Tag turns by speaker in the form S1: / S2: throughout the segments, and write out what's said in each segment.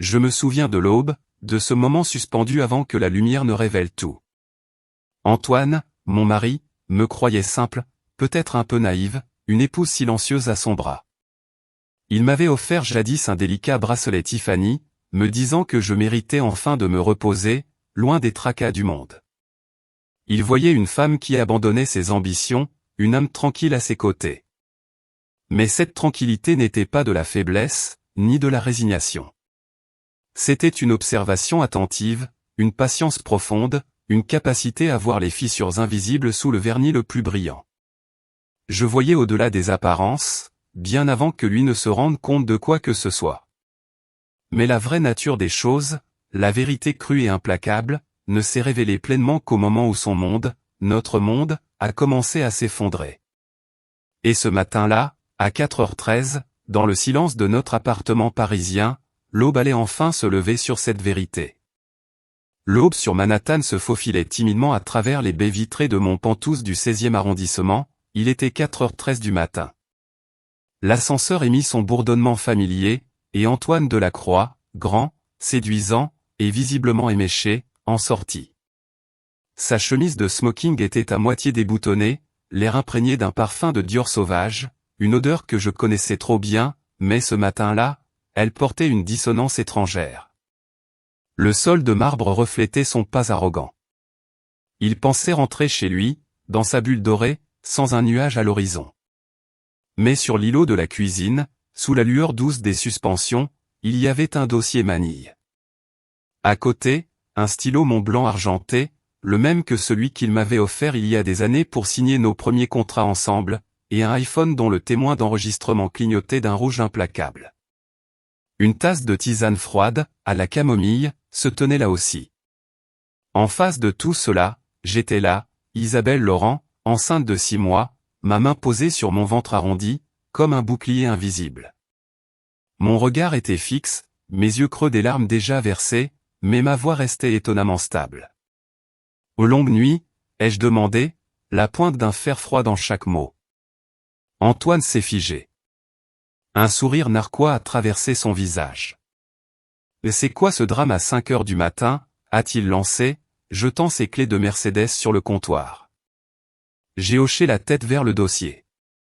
S1: Je me souviens de l'aube, de ce moment suspendu avant que la lumière ne révèle tout. Antoine, mon mari, me croyait simple, peut-être un peu naïve, une épouse silencieuse à son bras. Il m'avait offert jadis un délicat bracelet Tiffany, me disant que je méritais enfin de me reposer, loin des tracas du monde. Il voyait une femme qui abandonnait ses ambitions, une âme tranquille à ses côtés. Mais cette tranquillité n'était pas de la faiblesse, ni de la résignation. C'était une observation attentive, une patience profonde, une capacité à voir les fissures invisibles sous le vernis le plus brillant. Je voyais au-delà des apparences, bien avant que lui ne se rende compte de quoi que ce soit. Mais la vraie nature des choses, la vérité crue et implacable, ne s'est révélée pleinement qu'au moment où son monde, notre monde, a commencé à s'effondrer. Et ce matin-là, à 4h13, dans le silence de notre appartement parisien, l'aube allait enfin se lever sur cette vérité. L'aube sur Manhattan se faufilait timidement à travers les baies vitrées de Montpentouse du 16e arrondissement, il était 4h13 du matin. L'ascenseur émit son bourdonnement familier, et Antoine Delacroix, grand, séduisant, et visiblement éméché, en sortit. Sa chemise de smoking était à moitié déboutonnée, l'air imprégné d'un parfum de Dior sauvage, une odeur que je connaissais trop bien, mais ce matin-là, elle portait une dissonance étrangère. Le sol de marbre reflétait son pas arrogant. Il pensait rentrer chez lui, dans sa bulle dorée, sans un nuage à l'horizon. Mais sur l'îlot de la cuisine, sous la lueur douce des suspensions, il y avait un dossier manille. À côté, un stylo Montblanc argenté, le même que celui qu'il m'avait offert il y a des années pour signer nos premiers contrats ensemble, et un iPhone dont le témoin d'enregistrement clignotait d'un rouge implacable. Une tasse de tisane froide, à la camomille, se tenait là aussi. En face de tout cela, j'étais là, Isabelle Laurent, enceinte de 6 mois, ma main posée sur mon ventre arrondi, comme un bouclier invisible. Mon regard était fixe, mes yeux creux des larmes déjà versées, mais ma voix restait étonnamment stable. Aux longues nuits, ai-je demandé, la pointe d'un fer froid dans chaque mot. Antoine s'est figé. Un sourire narquois a traversé son visage. « C'est quoi ce drame à 5h du matin » a-t-il lancé, jetant ses clés de Mercedes sur le comptoir. J'ai hoché la tête vers le dossier.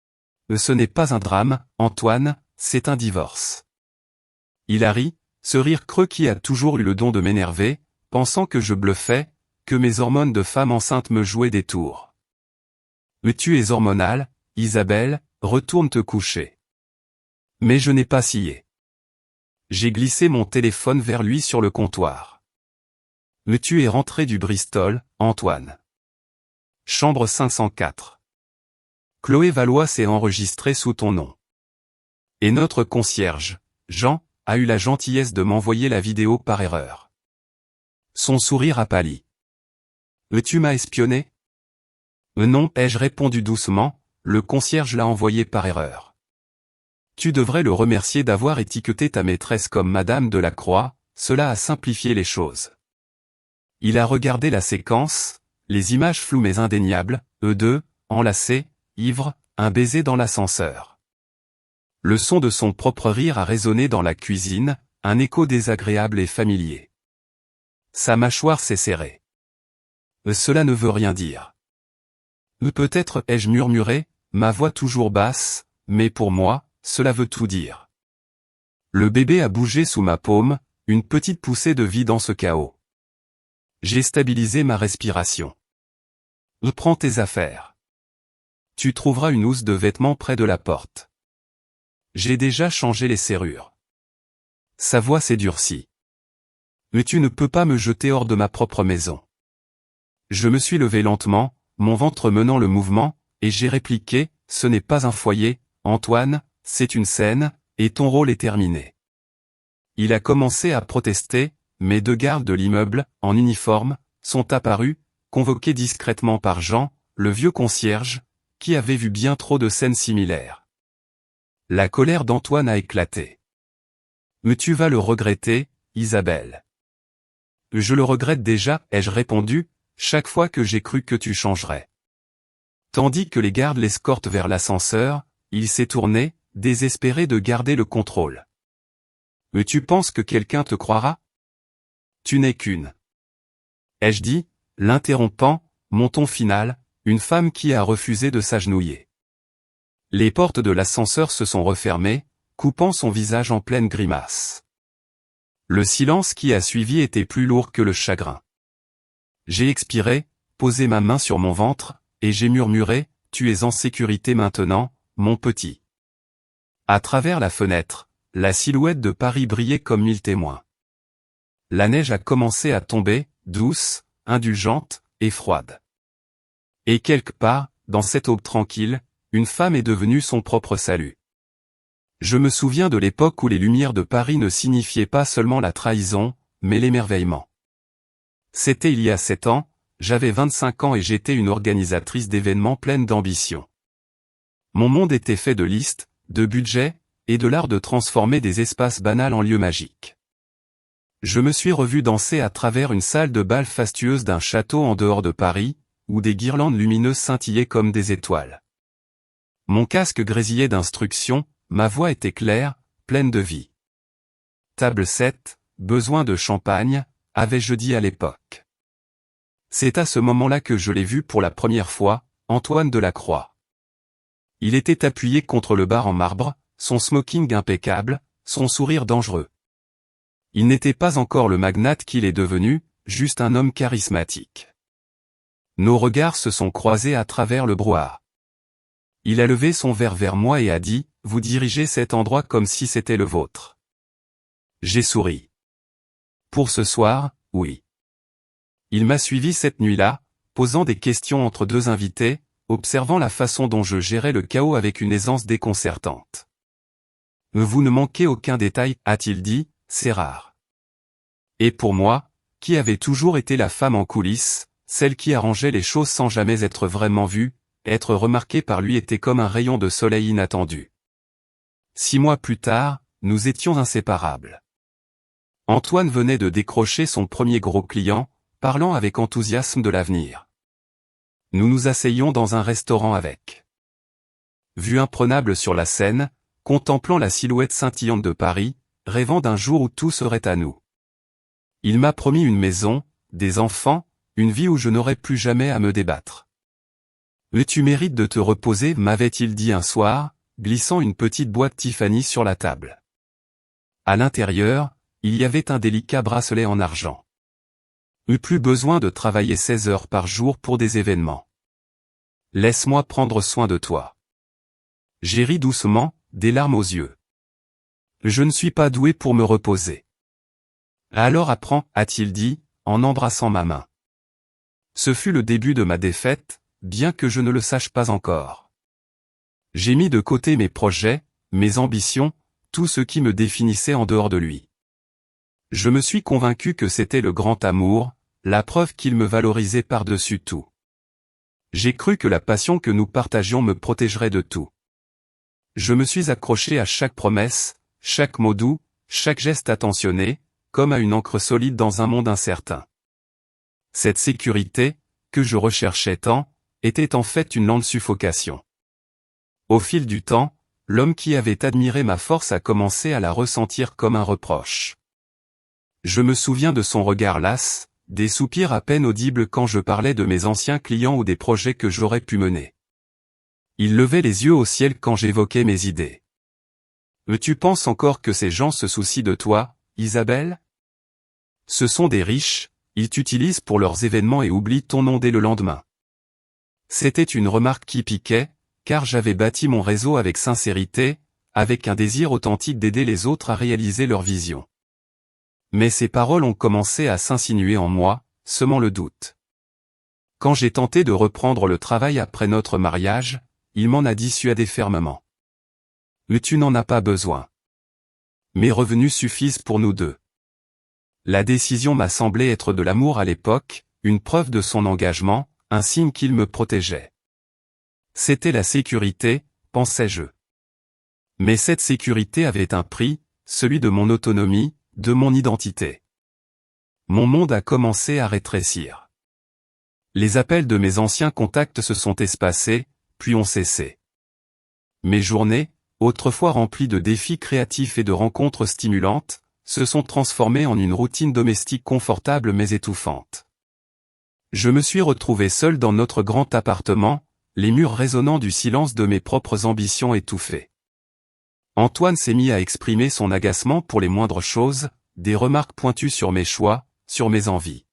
S1: « Ce n'est pas un drame, Antoine, c'est un divorce. » Il a ri, ce rire creux qui a toujours eu le don de m'énerver, pensant que je bluffais, que mes hormones de femme enceinte me jouaient des tours. « Tu es hormonale, Isabelle, retourne te coucher. » Mais je n'ai pas scié. J'ai glissé mon téléphone vers lui sur le comptoir. « Tu es rentré du Bristol, Antoine. » Chambre 504. Chloé Valois s'est enregistrée sous ton nom. Et notre concierge, Jean, a eu la gentillesse de m'envoyer la vidéo par erreur. Son sourire a pâli. « Tu m'as espionné ?» Non, ai-je répondu doucement, le concierge l'a envoyé par erreur. Tu devrais le remercier d'avoir étiqueté ta maîtresse comme Madame Delacroix, cela a simplifié les choses. Il a regardé la séquence, les images floues mais indéniables, eux deux, enlacés, ivres, un baiser dans l'ascenseur. Le son de son propre rire a résonné dans la cuisine, un écho désagréable et familier. Sa mâchoire s'est serrée. Cela ne veut rien dire. Peut-être ai-je murmuré, ma voix toujours basse, mais pour moi, cela veut tout dire. Le bébé a bougé sous ma paume, une petite poussée de vie dans ce chaos. J'ai stabilisé ma respiration. Prends tes affaires. Tu trouveras une housse de vêtements près de la porte. J'ai déjà changé les serrures. Sa voix s'est durcie. Mais tu ne peux pas me jeter hors de ma propre maison. Je me suis levé lentement, mon ventre menant le mouvement, et j'ai répliqué, ce n'est pas un foyer, Antoine, c'est une scène, et ton rôle est terminé. Il a commencé à protester, mais 2 gardes de l'immeuble, en uniforme, sont apparus, convoqués discrètement par Jean, le vieux concierge, qui avait vu bien trop de scènes similaires. La colère d'Antoine a éclaté. « Mais tu vas le regretter, Isabelle. » « Je le regrette déjà, ai-je répondu, chaque fois que j'ai cru que tu changerais. » Tandis que les gardes l'escortent vers l'ascenseur, il s'est tourné, désespéré de garder le contrôle. Mais tu penses que quelqu'un te croira? Tu n'es qu'une. Ai-je dit, l'interrompant, mon ton final, une femme qui a refusé de s'agenouiller. Les portes de l'ascenseur se sont refermées, coupant son visage en pleine grimace. Le silence qui a suivi était plus lourd que le chagrin. J'ai expiré, posé ma main sur mon ventre, et j'ai murmuré, « Tu es en sécurité maintenant, mon petit. » À travers la fenêtre, la silhouette de Paris brillait comme 1000 témoins. La neige a commencé à tomber, douce, indulgente, et froide. Et quelque part, dans cette aube tranquille, une femme est devenue son propre salut. Je me souviens de l'époque où les lumières de Paris ne signifiaient pas seulement la trahison, mais l'émerveillement. C'était il y a 7 ans, j'avais 25 ans et j'étais une organisatrice d'événements pleine d'ambition. Mon monde était fait de listes, de budgets, et de l'art de transformer des espaces banals en lieux magiques. Je me suis revu danser à travers une salle de bal fastueuse d'un château en dehors de Paris, où des guirlandes lumineuses scintillaient comme des étoiles. Mon casque grésillait d'instructions, ma voix était claire, pleine de vie. Table 7, besoin de champagne, avais-je dit à l'époque. C'est à ce moment-là que je l'ai vu pour la première fois, Antoine Delacroix. Il était appuyé contre le bar en marbre, son smoking impeccable, son sourire dangereux. Il n'était pas encore le magnate qu'il est devenu, juste un homme charismatique. Nos regards se sont croisés à travers le brouhaha. Il a levé son verre vers moi et a dit, « Vous dirigez cet endroit comme si c'était le vôtre. » J'ai souri. Pour ce soir, oui. Il m'a suivi cette nuit-là, posant des questions entre deux invités, observant la façon dont je gérais le chaos avec une aisance déconcertante. « Vous ne manquez aucun détail, a-t-il dit, c'est rare. » Et pour moi, qui avait toujours été la femme en coulisses, celle qui arrangeait les choses sans jamais être vraiment vue, être remarqué par lui était comme un rayon de soleil inattendu. 6 mois plus tard, nous étions inséparables. Antoine venait de décrocher son premier gros client, parlant avec enthousiasme de l'avenir. Nous nous asseyions dans un restaurant avec vue imprenable sur la Seine, contemplant la silhouette scintillante de Paris, rêvant d'un jour où tout serait à nous. Il m'a promis une maison, des enfants, une vie où je n'aurais plus jamais à me débattre. « Mais tu mérites de te reposer » m'avait-il dit un soir, glissant une petite boîte Tiffany sur la table. À l'intérieur, il y avait un délicat bracelet en argent. Plus besoin de travailler 16 heures par jour pour des événements. Laisse-moi prendre soin de toi. J'ai ri doucement, des larmes aux yeux. Je ne suis pas doué pour me reposer. Alors apprends, a-t-il dit, en embrassant ma main. Ce fut le début de ma défaite, bien que je ne le sache pas encore. J'ai mis de côté mes projets, mes ambitions, tout ce qui me définissait en dehors de lui. Je me suis convaincu que c'était le grand amour, la preuve qu'il me valorisait par-dessus tout. J'ai cru que la passion que nous partagions me protégerait de tout. Je me suis accroché à chaque promesse, chaque mot doux, chaque geste attentionné, comme à une encre solide dans un monde incertain. Cette sécurité, que je recherchais tant, était en fait une lente suffocation. Au fil du temps, l'homme qui avait admiré ma force a commencé à la ressentir comme un reproche. Je me souviens de son regard las, des soupirs à peine audibles quand je parlais de mes anciens clients ou des projets que j'aurais pu mener. Il levait les yeux au ciel quand j'évoquais mes idées. « Tu penses encore que ces gens se soucient de toi, Isabelle ? Ce sont des riches, ils t'utilisent pour leurs événements et oublient ton nom dès le lendemain. » C'était une remarque qui piquait, car j'avais bâti mon réseau avec sincérité, avec un désir authentique d'aider les autres à réaliser leur vision. Mais ces paroles ont commencé à s'insinuer en moi, semant le doute. Quand j'ai tenté de reprendre le travail après notre mariage, il m'en a dissuadé fermement. « Tu n'en as pas besoin. Mes revenus suffisent pour nous deux. » La décision m'a semblé être de l'amour à l'époque, une preuve de son engagement, un signe qu'il me protégeait. C'était la sécurité, pensais-je. Mais cette sécurité avait un prix, celui de mon autonomie, de mon identité. Mon monde a commencé à rétrécir. Les appels de mes anciens contacts se sont espacés, puis ont cessé. Mes journées, autrefois remplis de défis créatifs et de rencontres stimulantes, se sont transformés en une routine domestique confortable mais étouffante. Je me suis retrouvé seul dans notre grand appartement, les murs résonnant du silence de mes propres ambitions étouffées. Antoine s'est mis à exprimer son agacement pour les moindres choses, des remarques pointues sur mes choix, sur mes envies.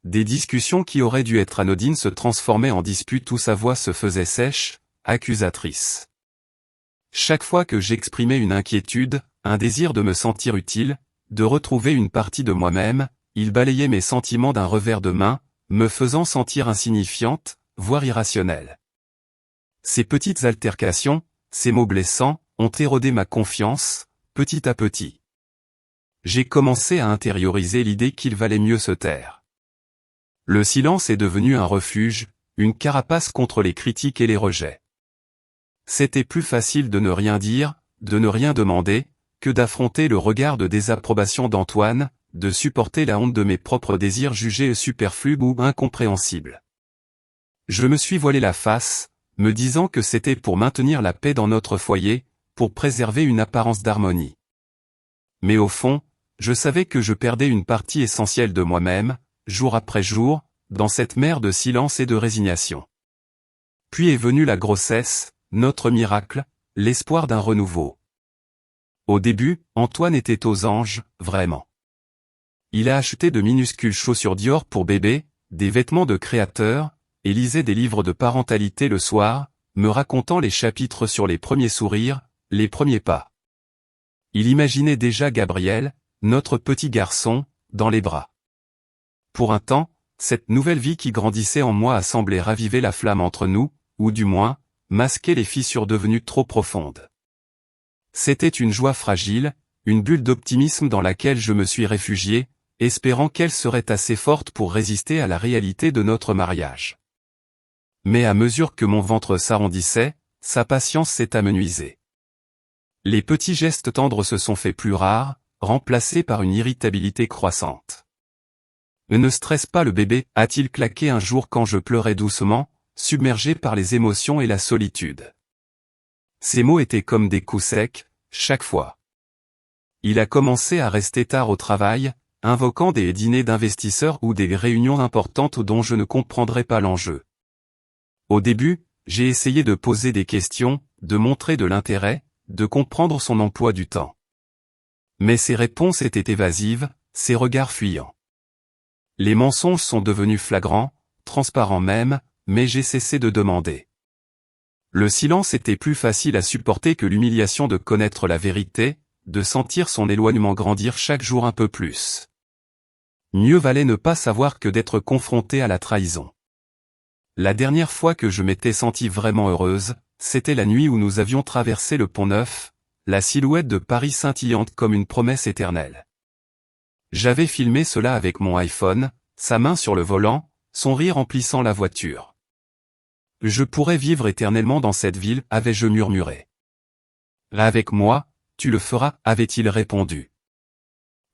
S1: Des discussions qui auraient dû être anodines se transformaient en disputes où sa voix se faisait sèche, accusatrice. Chaque fois que j'exprimais une inquiétude, un désir de me sentir utile, de retrouver une partie de moi-même, il balayait mes sentiments d'un revers de main, me faisant sentir insignifiante, voire irrationnelle. Ces petites altercations, ces mots blessants, ont érodé ma confiance, petit à petit. J'ai commencé à intérioriser l'idée qu'il valait mieux se taire. Le silence est devenu un refuge, une carapace contre les critiques et les rejets. C'était plus facile de ne rien dire, de ne rien demander, que d'affronter le regard de désapprobation d'Antoine, de supporter la honte de mes propres désirs jugés superflus ou incompréhensibles. Je me suis voilé la face, me disant que c'était pour maintenir la paix dans notre foyer, pour préserver une apparence d'harmonie. Mais au fond, je savais que je perdais une partie essentielle de moi-même, jour après jour, dans cette mer de silence et de résignation. Puis est venue la grossesse, notre miracle, l'espoir d'un renouveau. Au début, Antoine était aux anges, vraiment. Il a acheté de minuscules chaussures Dior pour bébé, des vêtements de créateur, et lisait des livres de parentalité le soir, me racontant les chapitres sur les premiers sourires, les premiers pas. Il imaginait déjà Gabriel, notre petit garçon, dans les bras. Pour un temps, cette nouvelle vie qui grandissait en moi a semblé raviver la flamme entre nous, ou du moins, masquer les fissures devenues trop profondes. C'était une joie fragile, une bulle d'optimisme dans laquelle je me suis réfugié, espérant qu'elle serait assez forte pour résister à la réalité de notre mariage. Mais à mesure que mon ventre s'arrondissait, sa patience s'est amenuisée. Les petits gestes tendres se sont faits plus rares, remplacés par une irritabilité croissante. Ne stresse pas le bébé, a-t-il claqué un jour quand je pleurais doucement, submergé par les émotions et la solitude. Ces mots étaient comme des coups secs, chaque fois. Il a commencé à rester tard au travail, invoquant des dîners d'investisseurs ou des réunions importantes dont je ne comprendrais pas l'enjeu. Au début, j'ai essayé de poser des questions, de montrer de l'intérêt, de comprendre son emploi du temps. Mais ses réponses étaient évasives, ses regards fuyants. Les mensonges sont devenus flagrants, transparents même, mais j'ai cessé de demander. Le silence était plus facile à supporter que l'humiliation de connaître la vérité, de sentir son éloignement grandir chaque jour un peu plus. Mieux valait ne pas savoir que d'être confronté à la trahison. La dernière fois que je m'étais sentie vraiment heureuse, c'était la nuit où nous avions traversé le Pont-Neuf, la silhouette de Paris scintillante comme une promesse éternelle. J'avais filmé cela avec mon iPhone, sa main sur le volant, son rire emplissant la voiture. Je pourrais vivre éternellement dans cette ville, avais-je murmuré. Avec moi, tu le feras, avait-il répondu.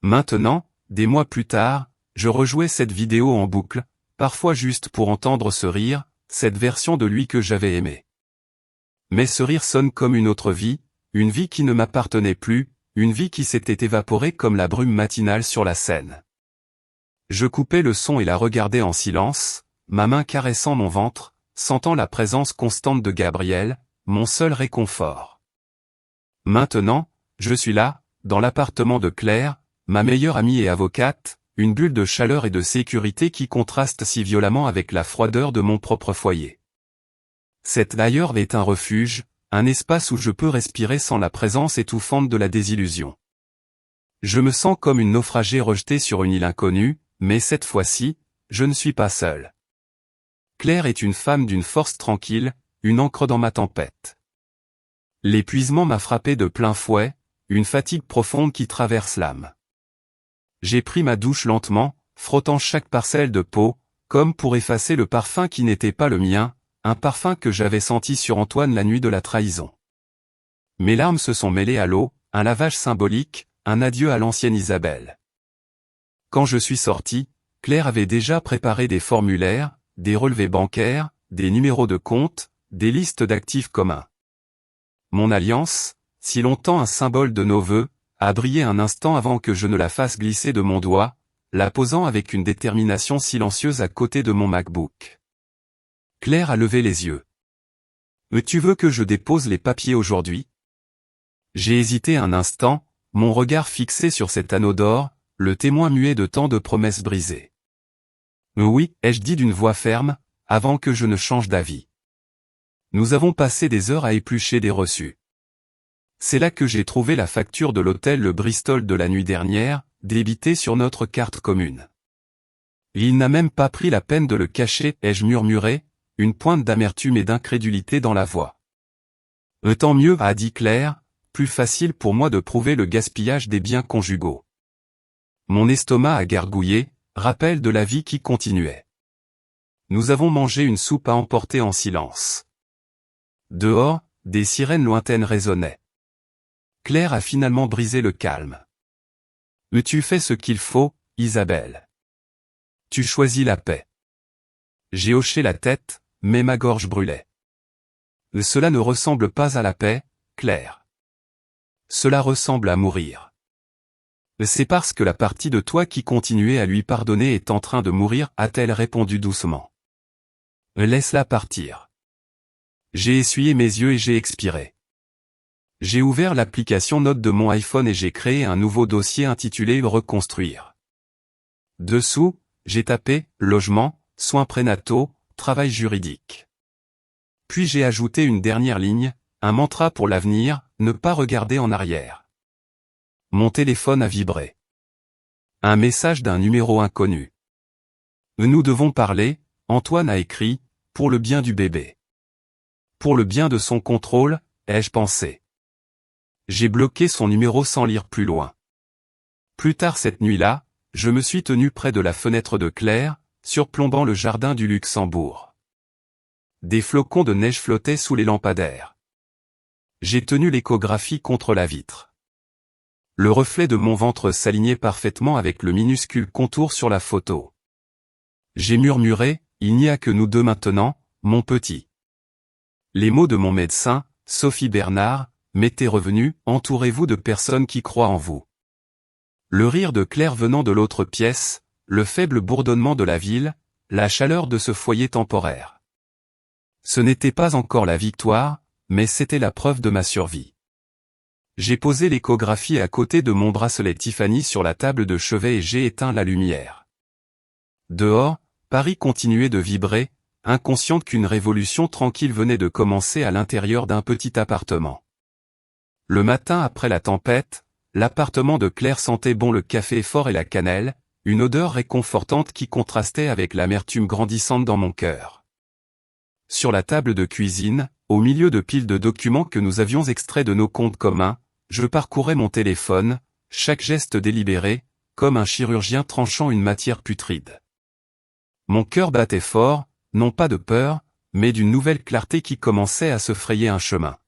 S1: Maintenant, des mois plus tard, je rejouais cette vidéo en boucle, parfois juste pour entendre ce rire, cette version de lui que j'avais aimé. Mais ce rire sonne comme une autre vie, une vie qui ne m'appartenait plus, une vie qui s'était évaporée comme la brume matinale sur la Seine. Je coupais le son et la regardais en silence, ma main caressant mon ventre, sentant la présence constante de Gabriel, mon seul réconfort. Maintenant, je suis là, dans l'appartement de Claire, ma meilleure amie et avocate, une bulle de chaleur et de sécurité qui contraste si violemment avec la froideur de mon propre foyer. Cette d'ailleurs est un refuge, un espace où je peux respirer sans la présence étouffante de la désillusion. Je me sens comme une naufragée rejetée sur une île inconnue, mais cette fois-ci, je ne suis pas seul. Claire est une femme d'une force tranquille, une ancre dans ma tempête. L'épuisement m'a frappé de plein fouet, une fatigue profonde qui traverse l'âme. J'ai pris ma douche lentement, frottant chaque parcelle de peau, comme pour effacer le parfum qui n'était pas le mien, un parfum que j'avais senti sur Antoine la nuit de la trahison. Mes larmes se sont mêlées à l'eau, un lavage symbolique, un adieu à l'ancienne Isabelle. Quand je suis sorti, Claire avait déjà préparé des formulaires, des relevés bancaires, des numéros de compte, des listes d'actifs communs. Mon alliance, si longtemps un symbole de nos vœux, a brillé un instant avant que je ne la fasse glisser de mon doigt, la posant avec une détermination silencieuse à côté de mon MacBook. Claire a levé les yeux. « Tu veux que je dépose les papiers aujourd'hui ?» J'ai hésité un instant, mon regard fixé sur cet anneau d'or, le témoin muet de tant de promesses brisées. « Oui, ai-je dit d'une voix ferme, avant que je ne change d'avis. Nous avons passé des heures à éplucher des reçus. C'est là que j'ai trouvé la facture de l'hôtel Le Bristol de la nuit dernière, débitée sur notre carte commune. Il n'a même pas pris la peine de le cacher, ai-je murmuré, une pointe d'amertume et d'incrédulité dans la voix. « Tant mieux, a dit Claire, plus facile pour moi de prouver le gaspillage des biens conjugaux. » Mon estomac a gargouillé, rappel de la vie qui continuait. Nous avons mangé une soupe à emporter en silence. Dehors, des sirènes lointaines résonnaient. Claire a finalement brisé le calme. « Tu fais ce qu'il faut, Isabelle. Tu choisis la paix. » J'ai hoché la tête, mais ma gorge brûlait. « Cela ne ressemble pas à la paix, Claire. Cela ressemble à mourir. C'est parce que la partie de toi qui continuait à lui pardonner est en train de mourir, a-t-elle répondu doucement. Laisse-la partir. J'ai essuyé mes yeux et j'ai expiré. J'ai ouvert l'application Notes de mon iPhone et j'ai créé un nouveau dossier intitulé Reconstruire. Dessous, j'ai tapé logement, soins prénataux, travail juridique. Puis j'ai ajouté une dernière ligne, un mantra pour l'avenir, ne pas regarder en arrière. Mon téléphone a vibré. Un message d'un numéro inconnu. Nous devons parler, Antoine a écrit, pour le bien du bébé. Pour le bien de son contrôle, ai-je pensé. J'ai bloqué son numéro sans lire plus loin. Plus tard cette nuit-là, je me suis tenu près de la fenêtre de Claire, surplombant le jardin du Luxembourg. Des flocons de neige flottaient sous les lampadaires. J'ai tenu l'échographie contre la vitre. Le reflet de mon ventre s'alignait parfaitement avec le minuscule contour sur la photo. J'ai murmuré, il n'y a que nous deux maintenant, mon petit. Les mots de mon médecin, Sophie Bernard, m'étaient revenus, entourez-vous de personnes qui croient en vous. Le rire de Claire venant de l'autre pièce, le faible bourdonnement de la ville, la chaleur de ce foyer temporaire. Ce n'était pas encore la victoire, mais c'était la preuve de ma survie. J'ai posé l'échographie à côté de mon bracelet Tiffany sur la table de chevet et j'ai éteint la lumière. Dehors, Paris continuait de vibrer, inconsciente qu'une révolution tranquille venait de commencer à l'intérieur d'un petit appartement. Le matin après la tempête, l'appartement de Claire sentait bon le café fort et la cannelle, une odeur réconfortante qui contrastait avec l'amertume grandissante dans mon cœur. Sur la table de cuisine, au milieu de piles de documents que nous avions extraits de nos comptes communs, je parcourais mon téléphone, chaque geste délibéré, comme un chirurgien tranchant une matière putride. Mon cœur battait fort, non pas de peur, mais d'une nouvelle clarté qui commençait à se frayer un chemin.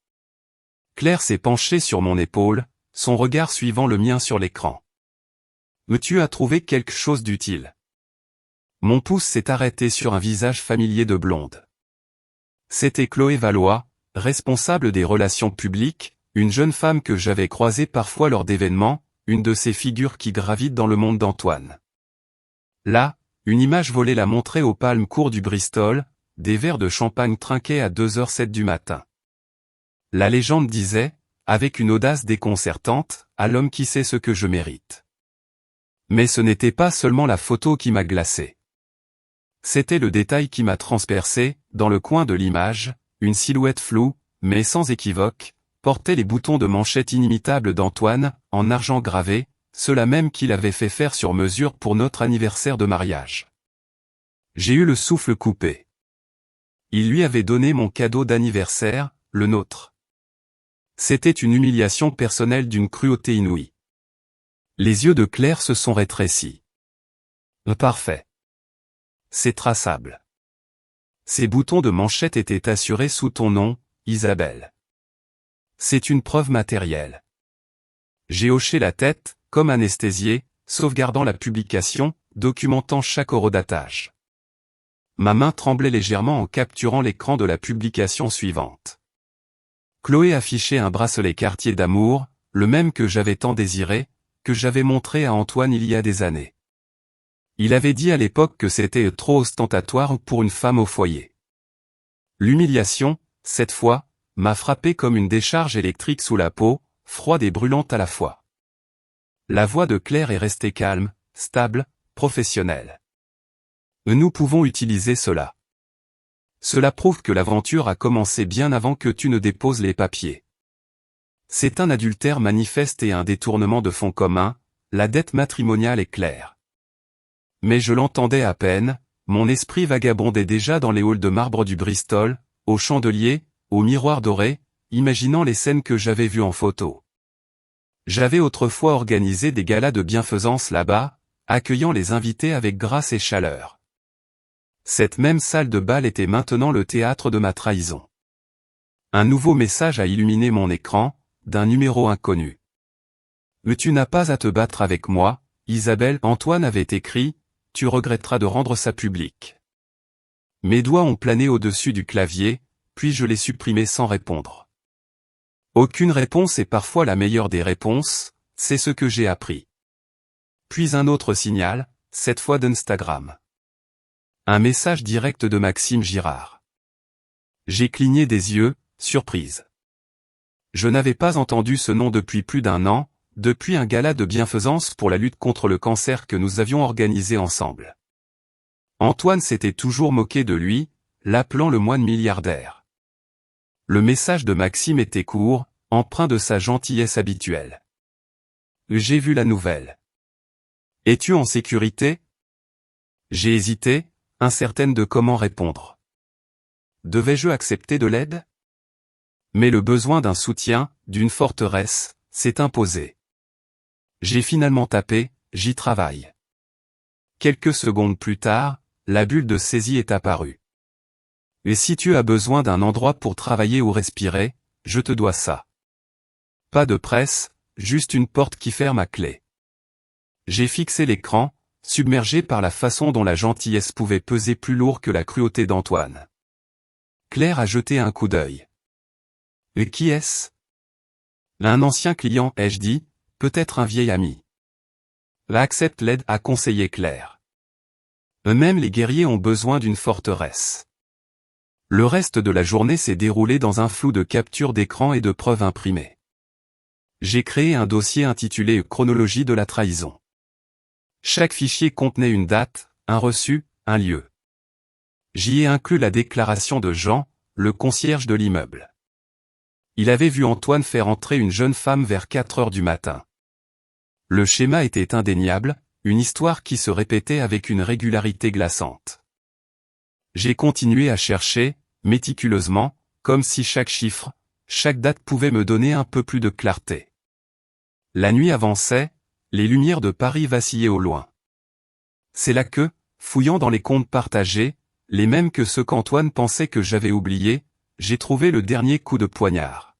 S1: Claire s'est penchée sur mon épaule, son regard suivant le mien sur l'écran. « Tu as trouvé quelque chose d'utile ?» Mon pouce s'est arrêté sur un visage familier de blonde. C'était Chloé Valois, responsable des relations publiques, une jeune femme que j'avais croisée parfois lors d'événements, une de ces figures qui gravitent dans le monde d'Antoine. Là, une image volée la montrait aux palmes cours du Bristol, des verres de champagne trinqués à 2h07 du matin. La légende disait, avec une audace déconcertante, à l'homme qui sait ce que je mérite. Mais ce n'était pas seulement la photo qui m'a glacé. C'était le détail qui m'a transpercé, dans le coin de l'image, une silhouette floue, mais sans équivoque, portait les boutons de manchette inimitables d'Antoine, en argent gravé, ceux-là même qu'il avait fait faire sur mesure pour notre anniversaire de mariage. J'ai eu le souffle coupé. Il lui avait donné mon cadeau d'anniversaire, le nôtre. C'était une humiliation personnelle d'une cruauté inouïe. Les yeux de Claire se sont rétrécis. Parfait. C'est traçable. Ces boutons de manchette étaient assurés sous ton nom, Isabelle. C'est une preuve matérielle. J'ai hoché la tête, comme anesthésié, sauvegardant la publication, documentant chaque horodatage. Ma main tremblait légèrement en capturant l'écran de la publication suivante. Chloé affichait un bracelet Cartier d'amour, le même que j'avais tant désiré, que j'avais montré à Antoine il y a des années. Il avait dit à l'époque que c'était trop ostentatoire pour une femme au foyer. L'humiliation, cette fois, m'a frappé comme une décharge électrique sous la peau, froide et brûlante à la fois. La voix de Claire est restée calme, stable, professionnelle. Nous pouvons utiliser cela. Cela prouve que l'aventure a commencé bien avant que tu ne déposes les papiers. C'est un adultère manifeste et un détournement de fonds communs, la dette matrimoniale est claire. Mais je l'entendais à peine, mon esprit vagabondait déjà dans les halls de marbre du Bristol, aux chandeliers, aux miroirs dorés, imaginant les scènes que j'avais vues en photo. J'avais autrefois organisé des galas de bienfaisance là-bas, accueillant les invités avec grâce et chaleur. Cette même salle de bal était maintenant le théâtre de ma trahison. Un nouveau message a illuminé mon écran, d'un numéro inconnu. « Mais tu n'as pas à te battre avec moi, Isabelle », Antoine avait écrit, « tu regretteras de rendre ça public. » Mes doigts ont plané au-dessus du clavier, puis je l'ai supprimé sans répondre. Aucune réponse est parfois la meilleure des réponses, c'est ce que j'ai appris. Puis un autre signal, cette fois d'Instagram. Un message direct de Maxime Girard. J'ai cligné des yeux, surprise. Je n'avais pas entendu ce nom depuis plus d'1 an, depuis un gala de bienfaisance pour la lutte contre le cancer que nous avions organisé ensemble. Antoine s'était toujours moqué de lui, l'appelant le moine milliardaire. Le message de Maxime était court, empreint de sa gentillesse habituelle. J'ai vu la nouvelle. Es-tu en sécurité? J'ai hésité, incertaine de comment répondre. Devais-je accepter de l'aide? Mais le besoin d'un soutien, d'une forteresse, s'est imposé. J'ai finalement tapé, j'y travaille. Quelques secondes plus tard, la bulle de saisie est apparue. Et si tu as besoin d'un endroit pour travailler ou respirer, je te dois ça. Pas de presse, juste une porte qui ferme à clé. J'ai fixé l'écran, submergé par la façon dont la gentillesse pouvait peser plus lourd que la cruauté d'Antoine. Claire a jeté un coup d'œil. Et qui est-ce? Un ancien client, ai-je dit, peut-être un vieil ami. Accepte l'aide, a conseillé Claire. Eux-mêmes les guerriers ont besoin d'une forteresse. Le reste de la journée s'est déroulé dans un flou de captures d'écran et de preuves imprimées. J'ai créé un dossier intitulé « Chronologie de la trahison ». Chaque fichier contenait une date, un reçu, un lieu. J'y ai inclus la déclaration de Jean, le concierge de l'immeuble. Il avait vu Antoine faire entrer une jeune femme vers 4 heures du matin. Le schéma était indéniable, une histoire qui se répétait avec une régularité glaçante. J'ai continué à chercher, méticuleusement, comme si chaque chiffre, chaque date pouvait me donner un peu plus de clarté. La nuit avançait, les lumières de Paris vacillaient au loin. C'est là que, fouillant dans les comptes partagés, les mêmes que ceux qu'Antoine pensait que j'avais oubliés, j'ai trouvé le dernier coup de poignard.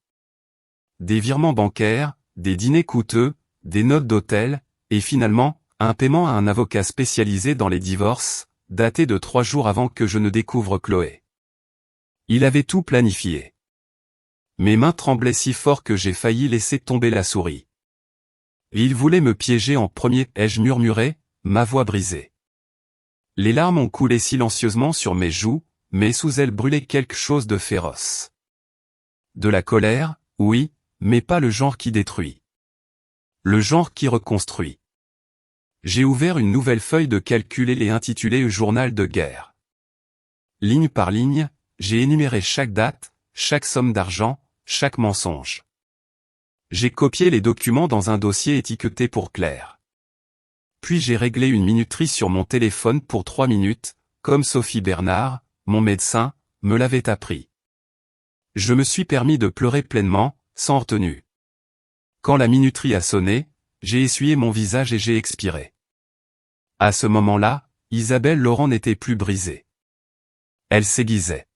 S1: Des virements bancaires, des dîners coûteux, des notes d'hôtel, et finalement, un paiement à un avocat spécialisé dans les divorces, daté de 3 jours avant que je ne découvre Chloé. Il avait tout planifié. Mes mains tremblaient si fort que j'ai failli laisser tomber la souris. Il voulait me piéger en premier, ai-je murmuré, ma voix brisée. Les larmes ont coulé silencieusement sur mes joues, mais sous elles brûlait quelque chose de féroce. De la colère, oui, mais pas le genre qui détruit. Le genre qui reconstruit. J'ai ouvert une nouvelle feuille de calcul et l'ai intitulée « Journal de guerre ». Ligne par ligne, j'ai énuméré chaque date, chaque somme d'argent, chaque mensonge. J'ai copié les documents dans un dossier étiqueté pour Claire. Puis j'ai réglé une minuterie sur mon téléphone pour 3 minutes, comme Sophie Bernard, mon médecin, me l'avait appris. Je me suis permis de pleurer pleinement, sans retenue. Quand la minuterie a sonné, j'ai essuyé mon visage et j'ai expiré. À ce moment-là, Isabelle Laurent n'était plus brisée. Elle s'aiguisait.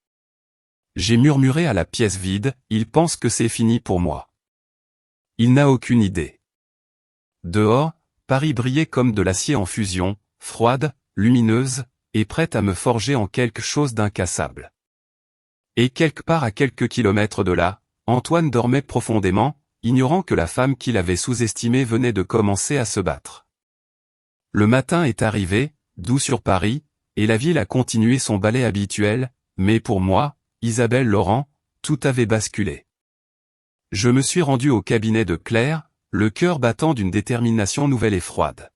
S1: J'ai murmuré à la pièce vide, il pense que c'est fini pour moi. Il n'a aucune idée. Dehors, Paris brillait comme de l'acier en fusion, froide, lumineuse, et prête à me forger en quelque chose d'incassable. Et quelque part à quelques kilomètres de là, Antoine dormait profondément, ignorant que la femme qu'il avait sous-estimée venait de commencer à se battre. Le matin est arrivé, doux sur Paris, et la ville a continué son ballet habituel, mais pour moi, Isabelle Laurent, tout avait basculé. Je me suis rendu au cabinet de Claire, le cœur battant d'une détermination nouvelle et froide.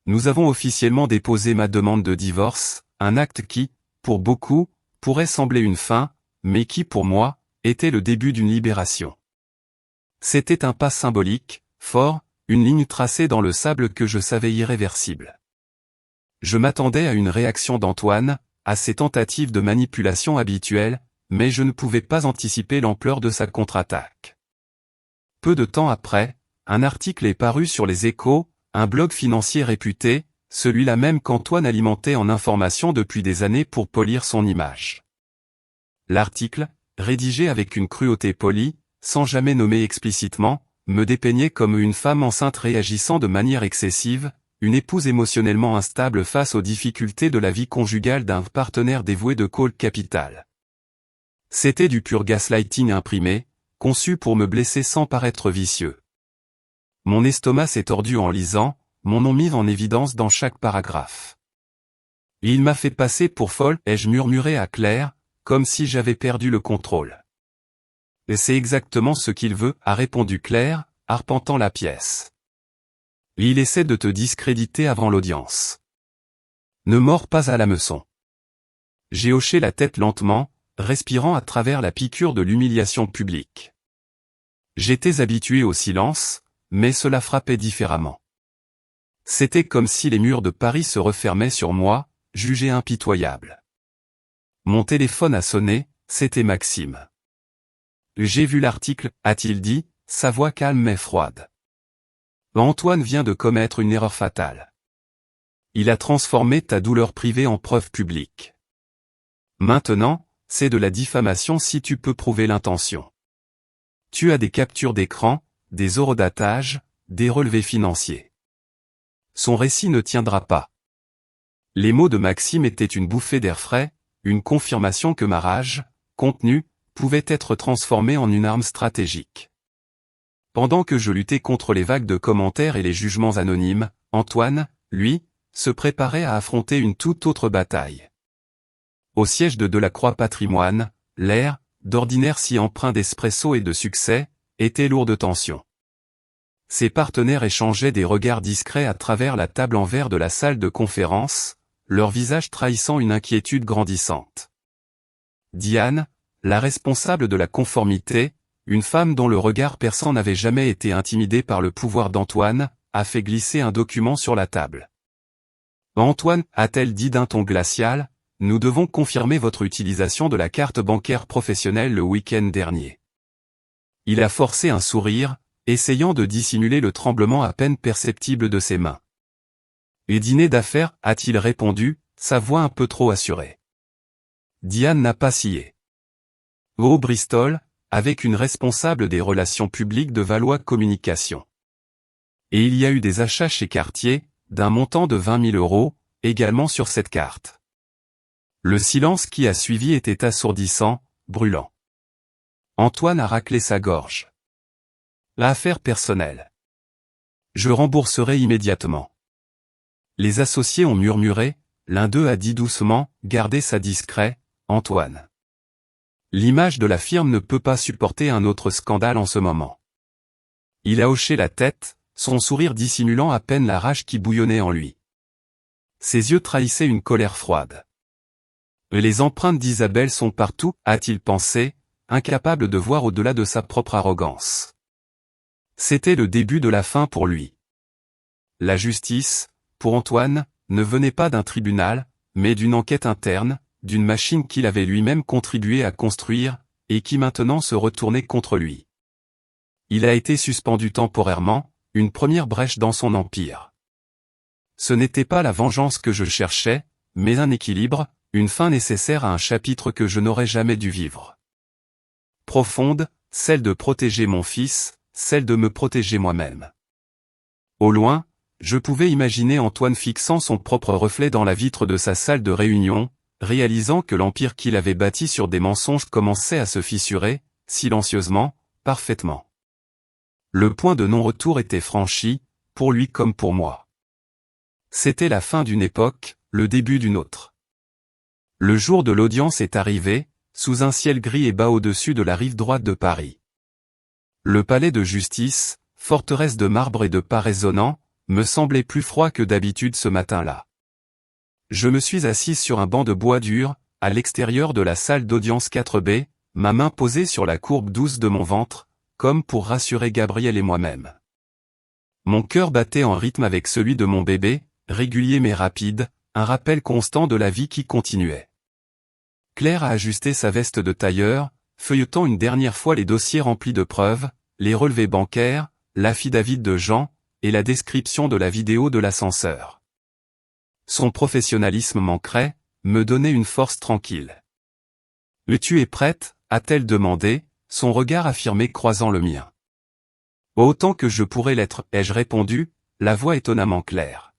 S1: Nous avons officiellement déposé ma demande de divorce, un acte qui, pour beaucoup, pourrait sembler une fin, mais qui pour moi, était le début d'une libération. C'était un pas symbolique, fort, une ligne tracée dans le sable que je savais irréversible. Je m'attendais à une réaction d'Antoine, à ses tentatives de manipulation habituelles, mais je ne pouvais pas anticiper l'ampleur de sa contre-attaque. Peu de temps après, un article est paru sur Les Échos, un blog financier réputé, celui-là même qu'Antoine alimentait en informations depuis des années pour polir son image. L'article, rédigé avec une cruauté polie, sans jamais nommer explicitement, me dépeignait comme une femme enceinte réagissant de manière excessive, une épouse émotionnellement instable face aux difficultés de la vie conjugale d'un partenaire dévoué de Cole Capital. C'était du pur gaslighting imprimé, conçu pour me blesser sans paraître vicieux. Mon estomac s'est tordu en lisant, mon nom mis en évidence dans chaque paragraphe. Et il m'a fait passer pour folle, ai-je murmuré à Claire, comme si j'avais perdu le contrôle. Et c'est exactement ce qu'il veut, a répondu Claire, arpentant la pièce. Il essaie de te discréditer avant l'audience. Ne mords pas à l'hameçon. J'ai hoché la tête lentement, respirant à travers la piqûre de l'humiliation publique. J'étais habitué au silence, mais cela frappait différemment. C'était comme si les murs de Paris se refermaient sur moi, jugé impitoyable. Mon téléphone a sonné, c'était Maxime. J'ai vu l'article, a-t-il dit, sa voix calme mais froide. Antoine vient de commettre une erreur fatale. Il a transformé ta douleur privée en preuve publique. Maintenant, c'est de la diffamation si tu peux prouver l'intention. Tu as des captures d'écran, des horodatages, des relevés financiers. Son récit ne tiendra pas. Les mots de Maxime étaient une bouffée d'air frais, une confirmation que ma rage, contenue, pouvait être transformée en une arme stratégique. Pendant que je luttais contre les vagues de commentaires et les jugements anonymes, Antoine, lui, se préparait à affronter une toute autre bataille. Au siège de Delacroix Patrimoine, l'air, d'ordinaire si empreint d'espresso et de succès, était lourd de tension. Ses partenaires échangeaient des regards discrets à travers la table en verre de la salle de conférence, leurs visages trahissant une inquiétude grandissante. Diane, la responsable de la conformité, une femme dont le regard perçant n'avait jamais été intimidé par le pouvoir d'Antoine, a fait glisser un document sur la table. Antoine, a-t-elle dit d'un ton glacial, nous devons confirmer votre utilisation de la carte bancaire professionnelle le week-end dernier. Il a forcé un sourire, essayant de dissimuler le tremblement à peine perceptible de ses mains. Et dîner d'affaires, a-t-il répondu, sa voix un peu trop assurée. Diane n'a pas scié. Au Bristol, avec une responsable des relations publiques de Valois Communication. Et il y a eu des achats chez Cartier, d'un montant de 20 000 €, également sur cette carte. Le silence qui a suivi était assourdissant, brûlant. Antoine a raclé sa gorge. L'affaire personnelle. Je rembourserai immédiatement. Les associés ont murmuré, l'un d'eux a dit doucement, gardez ça discret, Antoine. L'image de la firme ne peut pas supporter un autre scandale en ce moment. Il a hoché la tête, son sourire dissimulant à peine la rage qui bouillonnait en lui. Ses yeux trahissaient une colère froide. Les empreintes d'Isabelle sont partout, a-t-il pensé, incapable de voir au-delà de sa propre arrogance. C'était le début de la fin pour lui. La justice, pour Antoine, ne venait pas d'un tribunal, mais d'une enquête interne, d'une machine qu'il avait lui-même contribué à construire, et qui maintenant se retournait contre lui. Il a été suspendu temporairement, une première brèche dans son empire. Ce n'était pas la vengeance que je cherchais, mais un équilibre, une fin nécessaire à un chapitre que je n'aurais jamais dû vivre. Profonde, celle de protéger mon fils, celle de me protéger moi-même. Au loin, je pouvais imaginer Antoine fixant son propre reflet dans la vitre de sa salle de réunion, réalisant que l'empire qu'il avait bâti sur des mensonges commençait à se fissurer, silencieusement, parfaitement. Le point de non-retour était franchi, pour lui comme pour moi. C'était la fin d'une époque, le début d'une autre. Le jour de l'audience est arrivé, sous un ciel gris et bas au-dessus de la rive droite de Paris. Le palais de justice, forteresse de marbre et de pas résonnants, me semblait plus froid que d'habitude ce matin-là. Je me suis assise sur un banc de bois dur, à l'extérieur de la salle d'audience 4B, ma main posée sur la courbe douce de mon ventre, comme pour rassurer Gabriel et moi-même. Mon cœur battait en rythme avec celui de mon bébé, régulier mais rapide, un rappel constant de la vie qui continuait. Claire a ajusté sa veste de tailleur, feuilletant une dernière fois les dossiers remplis de preuves, les relevés bancaires, l'affidavit de Jean, et la description de la vidéo de l'ascenseur. Son professionnalisme manquerait, me donnait une force tranquille. « Tu es prête ?» a-t-elle demandé, son regard affirmé croisant le mien. « Autant que je pourrais l'être », ai-je répondu, la voix étonnamment claire.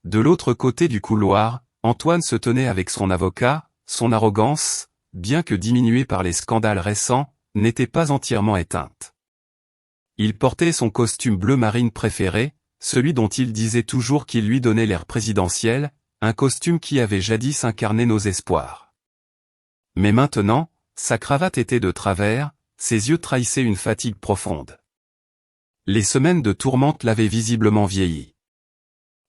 S1: De l'autre côté du couloir, Antoine se tenait avec son avocat, son arrogance, bien que diminuée par les scandales récents, n'était pas entièrement éteinte. Il portait son costume bleu marine préféré, celui dont il disait toujours qu'il lui donnait l'air présidentiel, un costume qui avait jadis incarné nos espoirs. Mais maintenant, sa cravate était de travers, ses yeux trahissaient une fatigue profonde. Les semaines de tourmente l'avaient visiblement vieilli.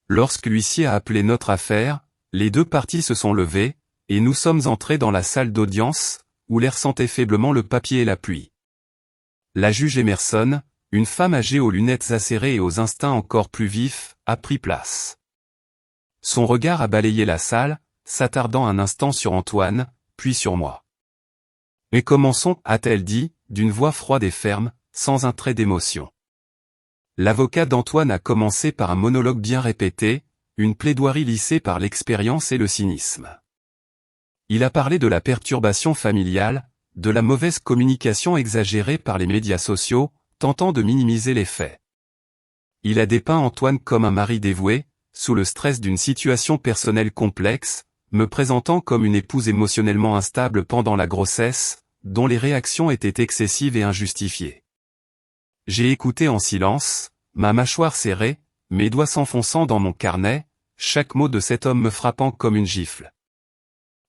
S1: Lorsque l'huissier a appelé notre affaire, les deux parties se sont levées, et nous sommes entrés dans la salle d'audience, où l'air sentait faiblement le papier et la pluie. La juge Emerson, une femme âgée aux lunettes acérées et aux instincts encore plus vifs, a pris place. Son regard a balayé la salle, s'attardant un instant sur Antoine, puis sur moi. « Mais commençons » a-t-elle dit, d'une voix froide et ferme, sans un trait d'émotion. L'avocat d'Antoine a commencé par un monologue bien répété, une plaidoirie lissée par l'expérience et le cynisme. Il a parlé de la perturbation familiale, de la mauvaise communication exagérée par les médias sociaux, tentant de minimiser les faits. Il a dépeint Antoine comme un mari dévoué, sous le stress d'une situation personnelle complexe, me présentant comme une épouse émotionnellement instable pendant la grossesse, dont les réactions étaient excessives et injustifiées. J'ai écouté en silence, ma mâchoire serrée, mes doigts s'enfonçant dans mon carnet, chaque mot de cet homme me frappant comme une gifle.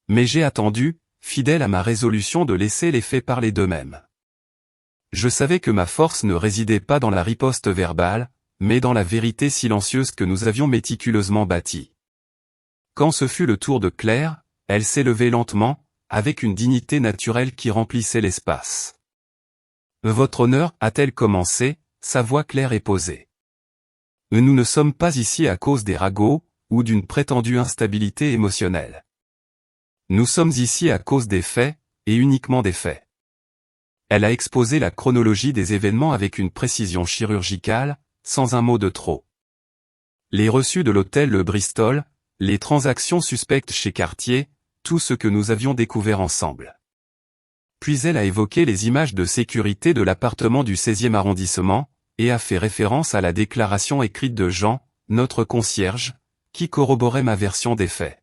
S1: Mais j'ai attendu, fidèle à ma résolution de laisser les faits parler d'eux-mêmes. Je savais que ma force ne résidait pas dans la riposte verbale, mais dans la vérité silencieuse que nous avions méticuleusement bâtie. Quand ce fut le tour de Claire, elle s'est levée lentement, avec une dignité naturelle qui remplissait l'espace. « Votre honneur » a-t-elle commencé, sa voix claire et posée. « Nous ne sommes pas ici à cause des ragots, ou d'une prétendue instabilité émotionnelle. Nous sommes ici à cause des faits, et uniquement des faits. » Elle a exposé la chronologie des événements avec une précision chirurgicale, sans un mot de trop. Les reçus de l'hôtel Le Bristol, les transactions suspectes chez Cartier, tout ce que nous avions découvert ensemble. Puis elle a évoqué les images de sécurité de l'appartement du 16e arrondissement, et a fait référence à la déclaration écrite de Jean, notre concierge, qui corroborait ma version des faits.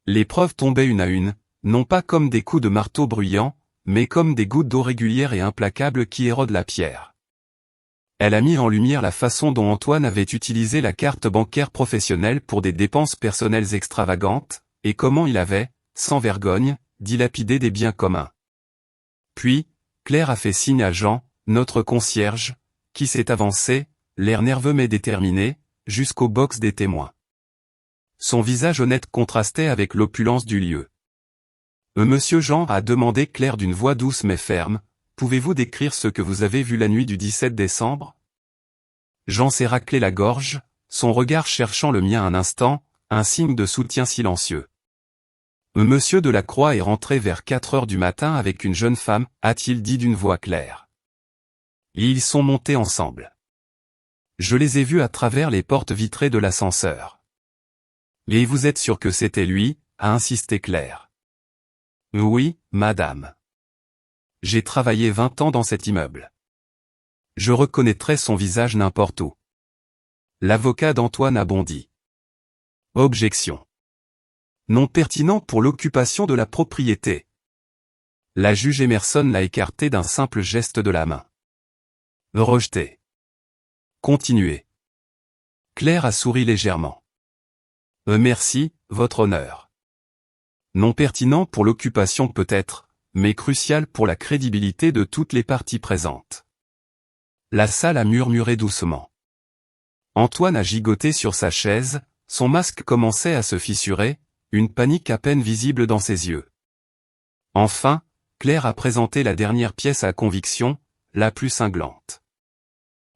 S1: Les preuves tombaient une à une, non pas comme des coups de marteau bruyants, mais comme des gouttes d'eau régulières et implacables qui érodent la pierre. Elle a mis en lumière la façon dont Antoine avait utilisé la carte bancaire professionnelle pour des dépenses personnelles extravagantes, et comment il avait, sans vergogne, dilapidé des biens communs. Puis, Claire a fait signe à Jean, notre concierge, qui s'est avancé, l'air nerveux mais déterminé, jusqu'au box des témoins. Son visage honnête contrastait avec l'opulence du lieu. Monsieur Jean a demandé Claire d'une voix douce mais ferme, « Pouvez-vous décrire ce que vous avez vu la nuit du 17 décembre ?» Jean s'est raclé la gorge, son regard cherchant le mien un instant, un signe de soutien silencieux. Monsieur Delacroix est rentré vers 4 heures du matin avec une jeune femme, a-t-il dit d'une voix claire. Et ils sont montés ensemble. Je les ai vus à travers les portes vitrées de l'ascenseur. Et vous êtes sûr que c'était lui, a insisté Claire. Oui, madame. J'ai travaillé 20 ans dans cet immeuble. Je reconnaîtrais son visage n'importe où. L'avocat d'Antoine a bondi. Objection. Non pertinent pour l'occupation de la propriété. La juge Emerson l'a écarté d'un simple geste de la main. Rejeté. Continuez. Claire a souri légèrement. Merci, votre honneur. Non pertinent pour l'occupation peut-être, mais crucial pour la crédibilité de toutes les parties présentes. La salle a murmuré doucement. Antoine a gigoté sur sa chaise, son masque commençait à se fissurer, une panique à peine visible dans ses yeux. Enfin, Claire a présenté la dernière pièce à conviction, la plus cinglante.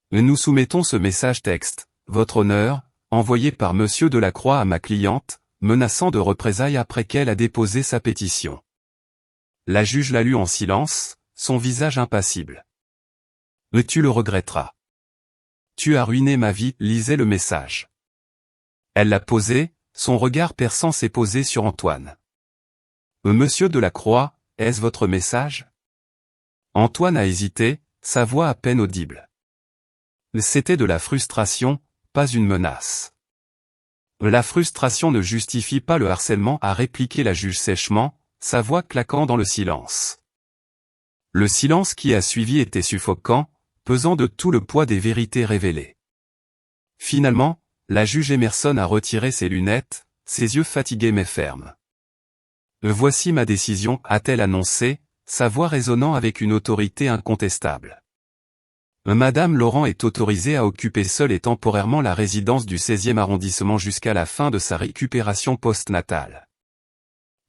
S1: Nous soumettons ce message texte, votre honneur, envoyé par Monsieur Delacroix à ma cliente, menaçant de représailles après qu'elle a déposé sa pétition. La juge l'a lu en silence, son visage impassible. Tu le regretteras. Tu as ruiné ma vie, lisait le message. Elle l'a posé, son regard perçant s'est posé sur Antoine. Monsieur Delacroix, est-ce votre message? Antoine a hésité, sa voix à peine audible. C'était de la frustration, pas une menace. La frustration ne justifie pas le harcèlement, a répliqué la juge sèchement, sa voix claquant dans le silence. Le silence qui a suivi était suffocant, pesant de tout le poids des vérités révélées. Finalement, la juge Emerson a retiré ses lunettes, ses yeux fatigués mais fermes. Voici ma décision, a-t-elle annoncé, sa voix résonnant avec une autorité incontestable. Madame Laurent est autorisée à occuper seule et temporairement la résidence du 16e arrondissement jusqu'à la fin de sa récupération postnatale.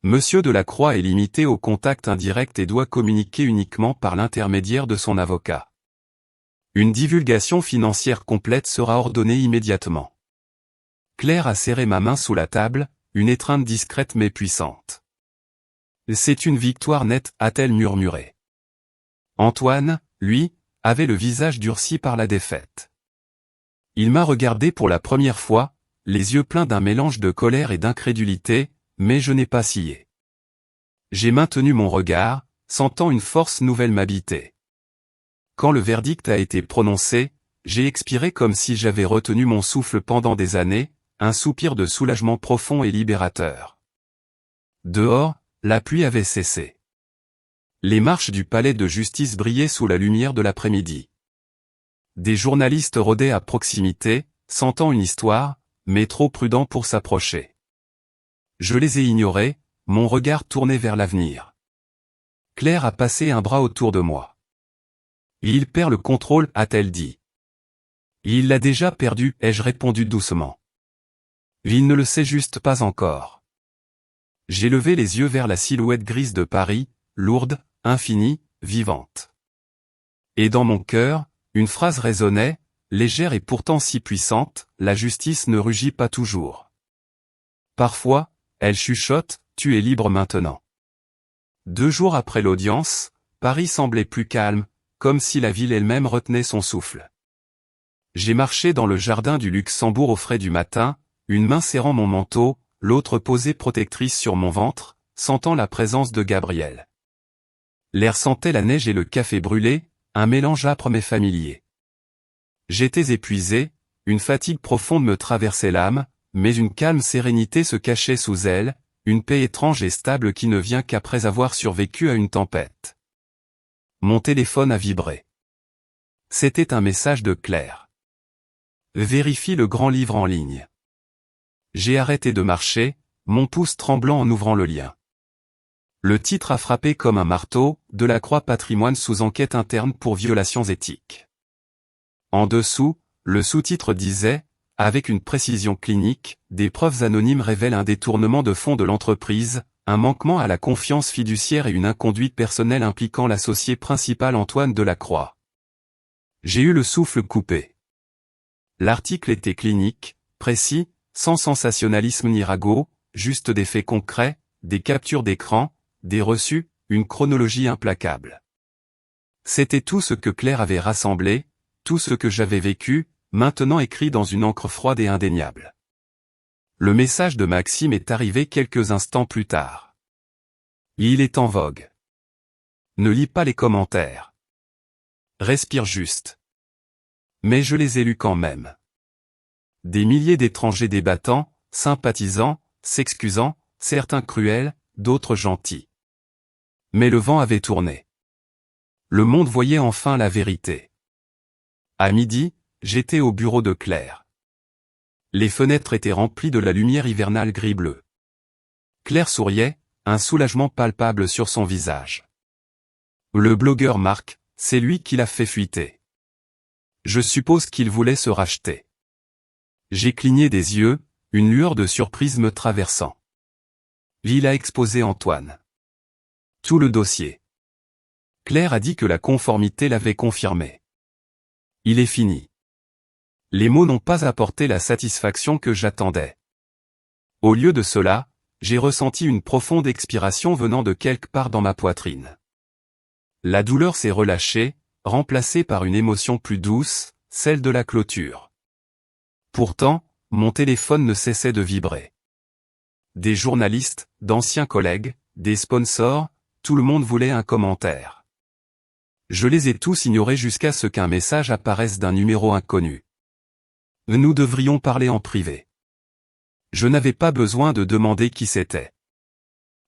S1: Monsieur Delacroix est limité au contact indirect et doit communiquer uniquement par l'intermédiaire de son avocat. Une divulgation financière complète sera ordonnée immédiatement. Claire a serré ma main sous la table, une étreinte discrète mais puissante. C'est une victoire nette, a-t-elle murmuré. Antoine, lui, avait le visage durci par la défaite. Il m'a regardé pour la première fois, les yeux pleins d'un mélange de colère et d'incrédulité, mais je n'ai pas scié. J'ai maintenu mon regard, sentant une force nouvelle m'habiter. Quand le verdict a été prononcé, j'ai expiré comme si j'avais retenu mon souffle pendant des années, un soupir de soulagement profond et libérateur. Dehors, la pluie avait cessé. Les marches du palais de justice brillaient sous la lumière de l'après-midi. Des journalistes rôdaient à proximité, sentant une histoire, mais trop prudents pour s'approcher. Je les ai ignorés, mon regard tourné vers l'avenir. Claire a passé un bras autour de moi. Il perd le contrôle, a-t-elle dit. Il l'a déjà perdu, ai-je répondu doucement. Il ne le sait juste pas encore. J'ai levé les yeux vers la silhouette grise de Paris, lourde, infinie, vivante. Et dans mon cœur, une phrase résonnait, légère et pourtant si puissante, la justice ne rugit pas toujours. Parfois, elle chuchote, tu es libre maintenant. 2 jours après l'audience, Paris semblait plus calme, comme si la ville elle-même retenait son souffle. J'ai marché dans le jardin du Luxembourg au frais du matin, une main serrant mon manteau, l'autre posée protectrice sur mon ventre, sentant la présence de Gabriel. L'air sentait la neige et le café brûlé, un mélange âpre mais familier. J'étais épuisé, une fatigue profonde me traversait l'âme, mais une calme sérénité se cachait sous elle, une paix étrange et stable qui ne vient qu'après avoir survécu à une tempête. Mon téléphone a vibré. C'était un message de Claire. Vérifie le grand livre en ligne. J'ai arrêté de marcher, mon pouce tremblant en ouvrant le lien. Le titre a frappé comme un marteau, Delacroix Patrimoine sous enquête interne pour violations éthiques. En dessous, le sous-titre disait, avec une précision clinique, des preuves anonymes révèlent un détournement de fonds de l'entreprise, un manquement à la confiance fiduciaire et une inconduite personnelle impliquant l'associé principal Antoine Delacroix. J'ai eu le souffle coupé. L'article était clinique, précis, sans sensationnalisme ni ragot, juste des faits concrets, des captures d'écran, des reçus, une chronologie implacable. C'était tout ce que Claire avait rassemblé, tout ce que j'avais vécu, maintenant écrit dans une encre froide et indéniable. Le message de Maxime est arrivé quelques instants plus tard. Il est en vogue. Ne lis pas les commentaires. Respire juste. Mais je les ai lus quand même. Des milliers d'étrangers débattant, sympathisant, s'excusant, certains cruels, d'autres gentils. Mais le vent avait tourné. Le monde voyait enfin la vérité. À midi, j'étais au bureau de Claire. Les fenêtres étaient remplies de la lumière hivernale gris-bleu. Claire souriait, un soulagement palpable sur son visage. Le blogueur Marc, c'est lui qui l'a fait fuiter. Je suppose qu'il voulait se racheter. J'ai cligné des yeux, une lueur de surprise me traversant. Il a exposé Antoine. Tout le dossier. Claire a dit que la conformité l'avait confirmé. Il est fini. Les mots n'ont pas apporté la satisfaction que j'attendais. Au lieu de cela, j'ai ressenti une profonde expiration venant de quelque part dans ma poitrine. La douleur s'est relâchée, remplacée par une émotion plus douce, celle de la clôture. Pourtant, mon téléphone ne cessait de vibrer. Des journalistes, d'anciens collègues, des sponsors, tout le monde voulait un commentaire. Je les ai tous ignorés jusqu'à ce qu'un message apparaisse d'un numéro inconnu. Nous devrions parler en privé. Je n'avais pas besoin de demander qui c'était.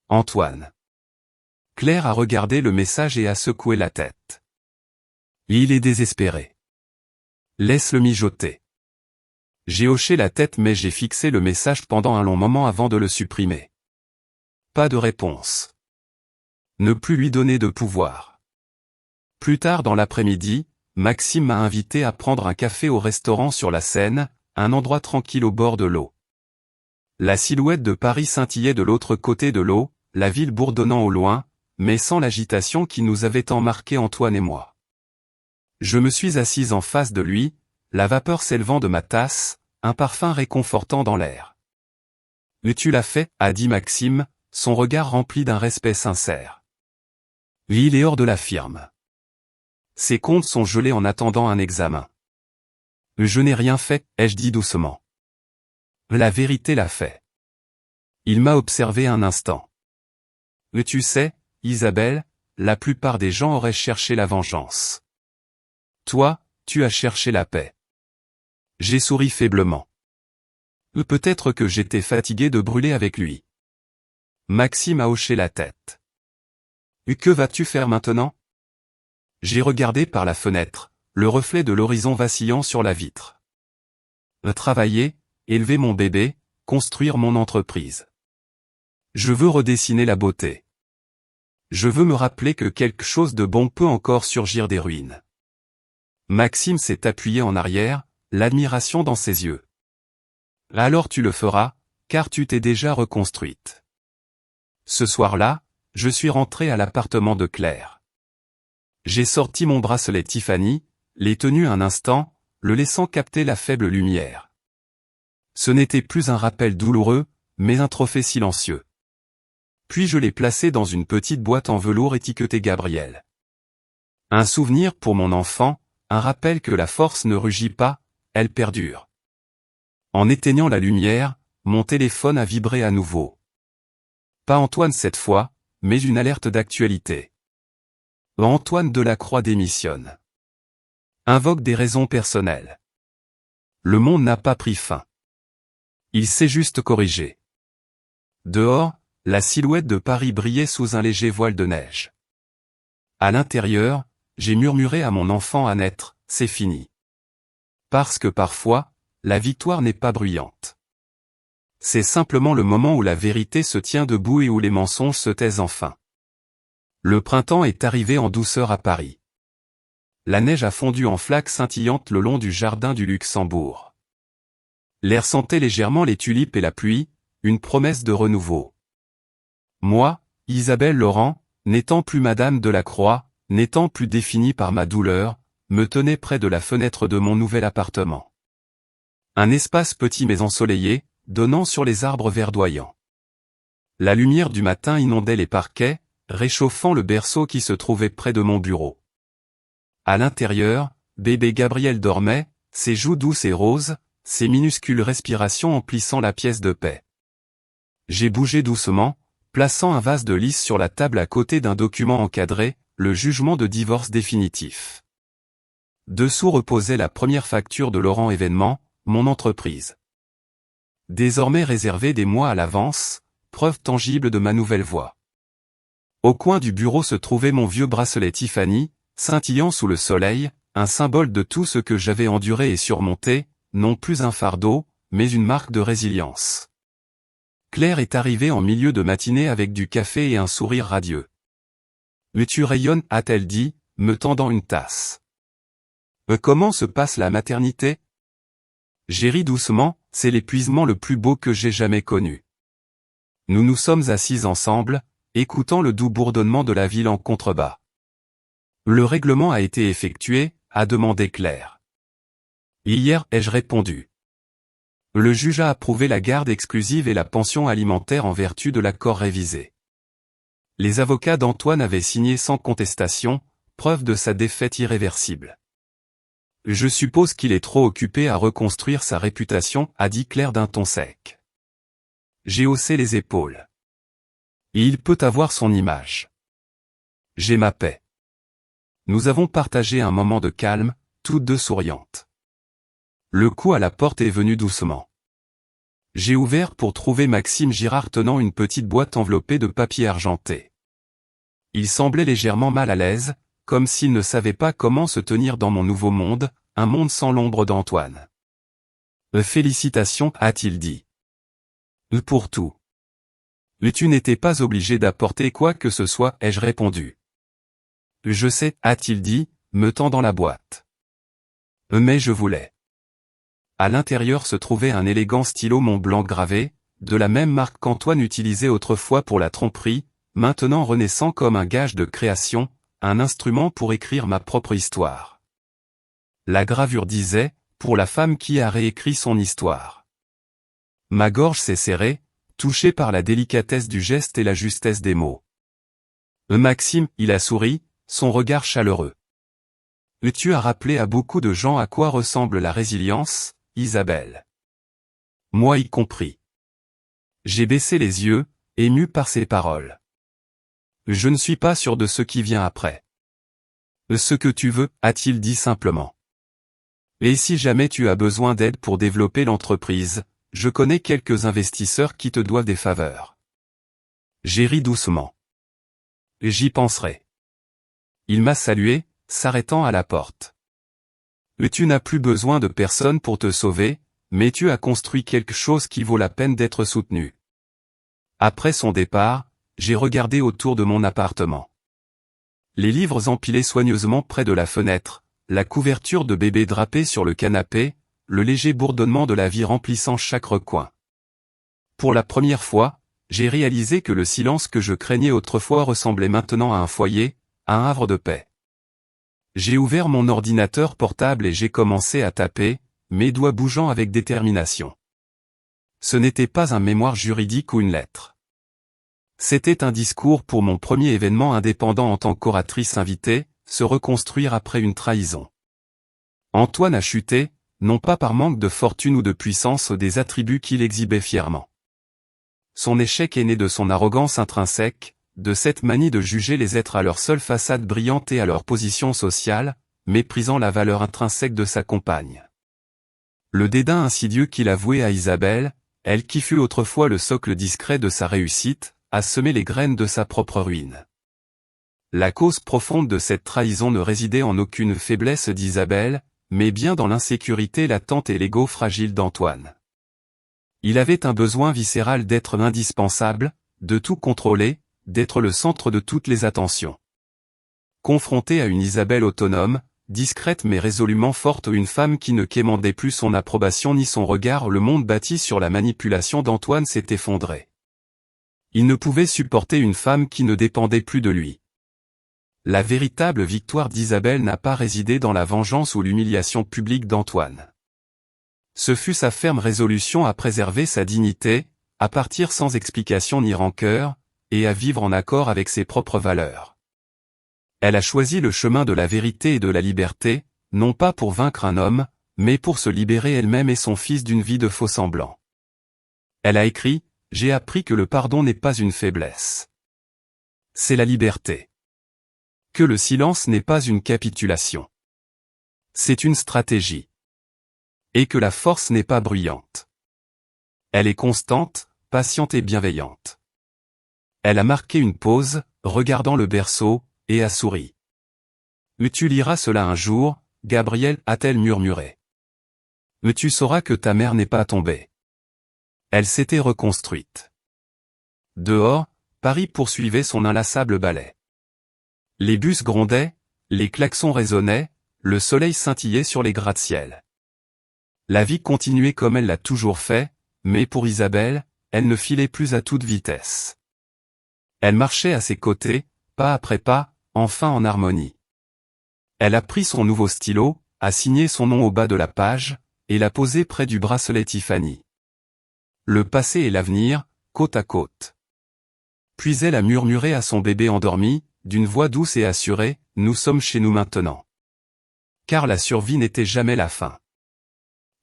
S1: Antoine. Claire a regardé le message et a secoué la tête. Il est désespéré. Laisse-le mijoter. J'ai hoché la tête mais j'ai fixé le message pendant un long moment avant de le supprimer. Pas de réponse. Ne plus lui donner de pouvoir. Plus tard dans l'après-midi, Maxime m'a invité à prendre un café au restaurant sur la Seine, un endroit tranquille au bord de l'eau. La silhouette de Paris scintillait de l'autre côté de l'eau, la ville bourdonnant au loin, mais sans l'agitation qui nous avait tant marqué Antoine et moi. Je me suis assise en face de lui, la vapeur s'élevant de ma tasse, un parfum réconfortant dans l'air. « Tu l'as fait » a dit Maxime, son regard rempli d'un respect sincère. Il est hors de la firme. Ses comptes sont gelés en attendant un examen. Je n'ai rien fait, ai-je dit doucement. La vérité l'a fait. Il m'a observé un instant. Tu sais, Isabelle, la plupart des gens auraient cherché la vengeance. Toi, tu as cherché la paix. J'ai souri faiblement. Peut-être que j'étais fatigué de brûler avec lui. Maxime a hoché la tête. Que vas-tu faire maintenant ? J'ai regardé par la fenêtre, le reflet de l'horizon vacillant sur la vitre. Travailler, élever mon bébé, construire mon entreprise. Je veux redessiner la beauté. Je veux me rappeler que quelque chose de bon peut encore surgir des ruines. Maxime s'est appuyé en arrière, l'admiration dans ses yeux. Alors tu le feras, car tu t'es déjà reconstruite. Ce soir-là, je suis rentré à l'appartement de Claire. J'ai sorti mon bracelet Tiffany, l'ai tenu un instant, le laissant capter la faible lumière. Ce n'était plus un rappel douloureux, mais un trophée silencieux. Puis je l'ai placé dans une petite boîte en velours étiquetée Gabriel. Un souvenir pour mon enfant, un rappel que la force ne rugit pas, elle perdure. En éteignant la lumière, mon téléphone a vibré à nouveau. Pas Antoine cette fois, mais une alerte d'actualité. Antoine Delacroix démissionne. Invoque des raisons personnelles. Le monde n'a pas pris fin. Il s'est juste corrigé. Dehors, la silhouette de Paris brillait sous un léger voile de neige. À l'intérieur, j'ai murmuré à mon enfant à naître, c'est fini. Parce que parfois, la victoire n'est pas bruyante. C'est simplement le moment où la vérité se tient debout et où les mensonges se taisent enfin. Le printemps est arrivé en douceur à Paris. La neige a fondu en flaques scintillantes le long du jardin du Luxembourg. L'air sentait légèrement les tulipes et la pluie, une promesse de renouveau. Moi, Isabelle Laurent, n'étant plus Madame Delacroix, n'étant plus définie par ma douleur, me tenais près de la fenêtre de mon nouvel appartement. Un espace petit mais ensoleillé, donnant sur les arbres verdoyants. La lumière du matin inondait les parquets, réchauffant le berceau qui se trouvait près de mon bureau. À l'intérieur, bébé Gabriel dormait, ses joues douces et roses, ses minuscules respirations emplissant la pièce de paix. J'ai bougé doucement, plaçant un vase de lys sur la table à côté d'un document encadré, le jugement de divorce définitif. Dessous reposait la première facture de Laurent Événement, mon entreprise. Désormais réservée des mois à l'avance, preuve tangible de ma nouvelle voie. Au coin du bureau se trouvait mon vieux bracelet Tiffany, scintillant sous le soleil, un symbole de tout ce que j'avais enduré et surmonté, non plus un fardeau, mais une marque de résilience. Claire est arrivée en milieu de matinée avec du café et un sourire radieux. « Mais tu rayonnes » a-t-elle dit, me tendant une tasse. « Comment se passe la maternité ?» J'ai ri doucement, c'est l'épuisement le plus beau que j'ai jamais connu. Nous nous sommes assis ensemble, écoutant le doux bourdonnement de la ville en contrebas. « Le règlement a été effectué ?» a demandé Claire. « Hier, ai-je répondu. Le juge a approuvé la garde exclusive et la pension alimentaire en vertu de l'accord révisé. Les avocats d'Antoine avaient signé sans contestation, preuve de sa défaite irréversible. Je suppose qu'il est trop occupé à reconstruire sa réputation, a dit Claire d'un ton sec. J'ai haussé les épaules. Et il peut avoir son image. J'ai ma paix. Nous avons partagé un moment de calme, toutes deux souriantes. Le coup à la porte est venu doucement. J'ai ouvert pour trouver Maxime Girard tenant une petite boîte enveloppée de papier argenté. Il semblait légèrement mal à l'aise, comme s'il ne savait pas comment se tenir dans mon nouveau monde, un monde sans l'ombre d'Antoine. « Félicitations » a-t-il dit. « Pour tout. »« Tu n'étais pas obligé d'apporter quoi que ce soit » ai-je répondu. « Je sais » a-t-il dit, me tendant la boîte. « Mais je voulais. » À l'intérieur se trouvait un élégant stylo Montblanc gravé, de la même marque qu'Antoine utilisait autrefois pour la tromperie, maintenant renaissant comme un gage de création, un instrument pour écrire ma propre histoire. La gravure disait, pour la femme qui a réécrit son histoire. Ma gorge s'est serrée, touchée par la délicatesse du geste et la justesse des mots. Maxime, il a souri, son regard chaleureux. Tu as rappelé à beaucoup de gens à quoi ressemble la résilience, Isabelle. Moi y compris. J'ai baissé les yeux, ému par ses paroles. Je ne suis pas sûr de ce qui vient après. Ce que tu veux, a-t-il dit simplement. Et si jamais tu as besoin d'aide pour développer l'entreprise, je connais quelques investisseurs qui te doivent des faveurs. J'ai ri doucement. J'y penserai. Il m'a salué, s'arrêtant à la porte. Tu n'as plus besoin de personne pour te sauver, mais tu as construit quelque chose qui vaut la peine d'être soutenu. Après son départ, j'ai regardé autour de mon appartement. Les livres empilés soigneusement près de la fenêtre, la couverture de bébé drapée sur le canapé, le léger bourdonnement de la vie remplissant chaque recoin. Pour la première fois, j'ai réalisé que le silence que je craignais autrefois ressemblait maintenant à un foyer, à un havre de paix. J'ai ouvert mon ordinateur portable et j'ai commencé à taper, mes doigts bougeant avec détermination. Ce n'était pas un mémoire juridique ou une lettre. C'était un discours pour mon premier événement indépendant en tant qu'oratrice invitée, se reconstruire après une trahison. Antoine a chuté, non pas par manque de fortune ou de puissance des attributs qu'il exhibait fièrement. Son échec est né de son arrogance intrinsèque, de cette manie de juger les êtres à leur seule façade brillante et à leur position sociale, méprisant la valeur intrinsèque de sa compagne. Le dédain insidieux qu'il a voué à Isabelle, elle qui fut autrefois le socle discret de sa réussite, a semé les graines de sa propre ruine. La cause profonde de cette trahison ne résidait en aucune faiblesse d'Isabelle, mais bien dans l'insécurité latente et l'ego fragile d'Antoine. Il avait un besoin viscéral d'être indispensable, de tout contrôler, d'être le centre de toutes les attentions. Confronté à une Isabelle autonome, discrète mais résolument forte, une femme qui ne quémandait plus son approbation ni son regard, le monde bâti sur la manipulation d'Antoine s'est effondré. Il ne pouvait supporter une femme qui ne dépendait plus de lui. La véritable victoire d'Isabelle n'a pas résidé dans la vengeance ou l'humiliation publique d'Antoine. Ce fut sa ferme résolution à préserver sa dignité, à partir sans explication ni rancœur, et à vivre en accord avec ses propres valeurs. Elle a choisi le chemin de la vérité et de la liberté, non pas pour vaincre un homme, mais pour se libérer elle-même et son fils d'une vie de faux-semblants. Elle a écrit « J'ai appris que le pardon n'est pas une faiblesse. C'est la liberté. Que le silence n'est pas une capitulation. C'est une stratégie. Et que la force n'est pas bruyante. Elle est constante, patiente et bienveillante. Elle a marqué une pause, regardant le berceau, et a souri. Tu liras cela un jour, Gabriel, a-t-elle murmuré. Tu sauras que ta mère n'est pas tombée. Elle s'était reconstruite. Dehors, Paris poursuivait son inlassable ballet. Les bus grondaient, les klaxons résonnaient, le soleil scintillait sur les gratte-ciel. La vie continuait comme elle l'a toujours fait, mais pour Isabelle, elle ne filait plus à toute vitesse. Elle marchait à ses côtés, pas après pas, enfin en harmonie. Elle a pris son nouveau stylo, a signé son nom au bas de la page, et l'a posé près du bracelet Tiffany. Le passé et l'avenir, côte à côte. Puis elle a murmuré à son bébé endormi, d'une voix douce et assurée, « Nous sommes chez nous maintenant. » Car la survie n'était jamais la fin.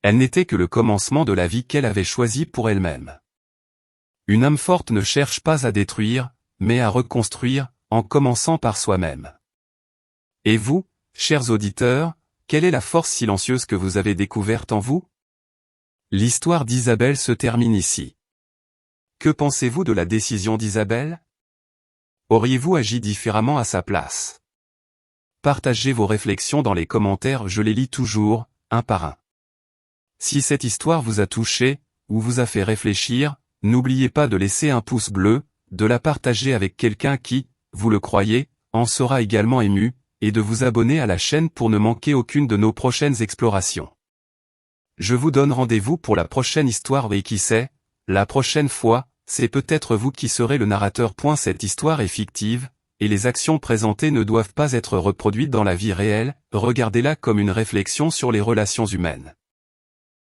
S1: Elle n'était que le commencement de la vie qu'elle avait choisie pour elle-même. Une âme forte ne cherche pas à détruire, mais à reconstruire, en commençant par soi-même. Et vous, chers auditeurs, quelle est la force silencieuse que vous avez découverte en vous? L'histoire d'Isabelle se termine ici. Que pensez-vous de la décision d'Isabelle? Auriez-vous agi différemment à sa place? Partagez vos réflexions dans les commentaires, je les lis toujours, un par un. Si cette histoire vous a touché, ou vous a fait réfléchir, n'oubliez pas de laisser un pouce bleu, de la partager avec quelqu'un qui, vous le croyez, en sera également ému, et de vous abonner à la chaîne pour ne manquer aucune de nos prochaines explorations. Je vous donne rendez-vous pour la prochaine histoire et qui sait, la prochaine fois, c'est peut-être vous qui serez le narrateur. Cette histoire est fictive, et les actions présentées ne doivent pas être reproduites dans la vie réelle, regardez-la comme une réflexion sur les relations humaines.